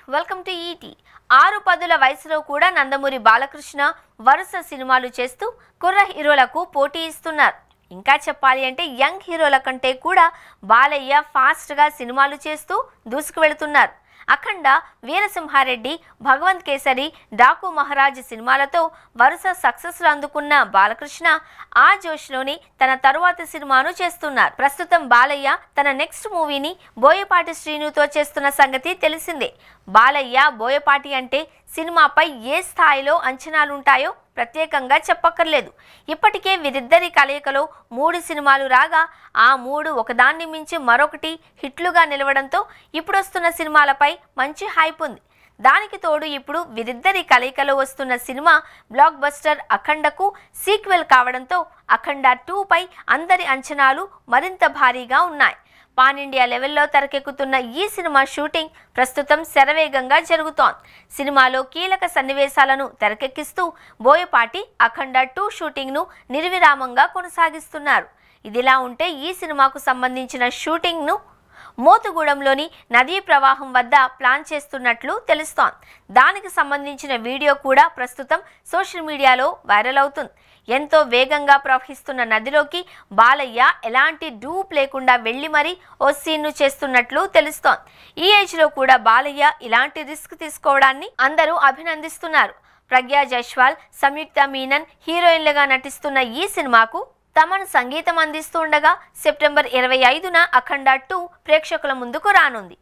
Welcome to ఈటీ. 6-10 వయసులో కూడా నందమూరి బాలకృష్ణ వరుస సినిమాలు చేస్తూ కుర్ర హీరోలకు పోటీ ఇస్తున్నారు. ఇంకా చెప్పాలి అంటే యంగ్ హీరోల కంటే కూడా బాలయ్య ఫాస్ట్గా సినిమాలు చేస్తూ దూసుకు వెళుతున్నారు. అఖండ, వీరసింహారెడ్డి, భగవంత్ కేసరి, డాకు మహారాజ్ సినిమాలతో వరుస సక్సెస్లు అందుకున్న బాలకృష్ణ ఆ జోష్లోని తన తరువాత సినిమాను చేస్తున్నారు. ప్రస్తుతం బాలయ్య తన నెక్స్ట్ మూవీని బోయపాటి శ్రీనుతో చేస్తున్న సంగతి తెలిసిందే. బాలయ్య, బోయపాటి అంటే సినిమాపై ఏ స్థాయిలో అంచనాలుంటాయో ప్రత్యేకంగా చెప్పక్కర్లేదు. ఇప్పటికే వీరిద్దరి కలయికలో 3 సినిమాలు రాగా ఆ 3 ఒకదాన్ని మించి మరొకటి హిట్లుగా నిలవడంతో ఇప్పుడొస్తున్న సినిమాలపై మంచి హైప్ ఉంది. దానికి తోడు ఇప్పుడు వీరిద్దరి కలయికలో వస్తున్న సినిమా బ్లాక్ బస్టర్ అఖండకు సీక్వెల్ కావడంతో అఖండ 2పై అందరి అంచనాలు మరింత భారీగా ఉన్నాయి. పాన్ ఇండియా లెవెల్లో తెరకెక్కుతున్న ఈ సినిమా షూటింగ్ ప్రస్తుతం శరవేగంగా జరుగుతోంది. సినిమాలో కీలక సన్నివేశాలను తెరకెక్కిస్తూ బోయపాటి అఖండ 2 షూటింగ్ను నిర్విరామంగా కొనసాగిస్తున్నారు. ఇదిలా ఉంటే ఈ సినిమాకు సంబంధించిన షూటింగ్ను మోతుగూడెంలోని నదీ ప్రవాహం వద్ద ప్లాన్ చేస్తున్నట్లు తెలుస్తోంది. దానికి సంబంధించిన వీడియో కూడా ప్రస్తుతం సోషల్ మీడియాలో వైరల్ అవుతుంది. ఎంతో వేగంగా ప్రవహిస్తున్న నదిలోకి బాలయ్య ఎలాంటి డూప్ లేకుండా వెళ్లి మరీ ఓ సీన్ను చేస్తున్నట్లు తెలుస్తోంది. ఈ ఏజ్లో కూడా బాలయ్య ఇలాంటి రిస్క్ తీసుకోవడాన్ని అందరూ అభినందిస్తున్నారు. ప్రజ్ఞా జైస్వాల్, సంయుక్త మీనన్ హీరోయిన్లుగా నటిస్తున్న ఈ సినిమాకు తమన్ సంగీతం అందిస్తుండగా సెప్టెంబర్ 25న అఖండ 2 ప్రేక్షకుల ముందుకు రానుంది.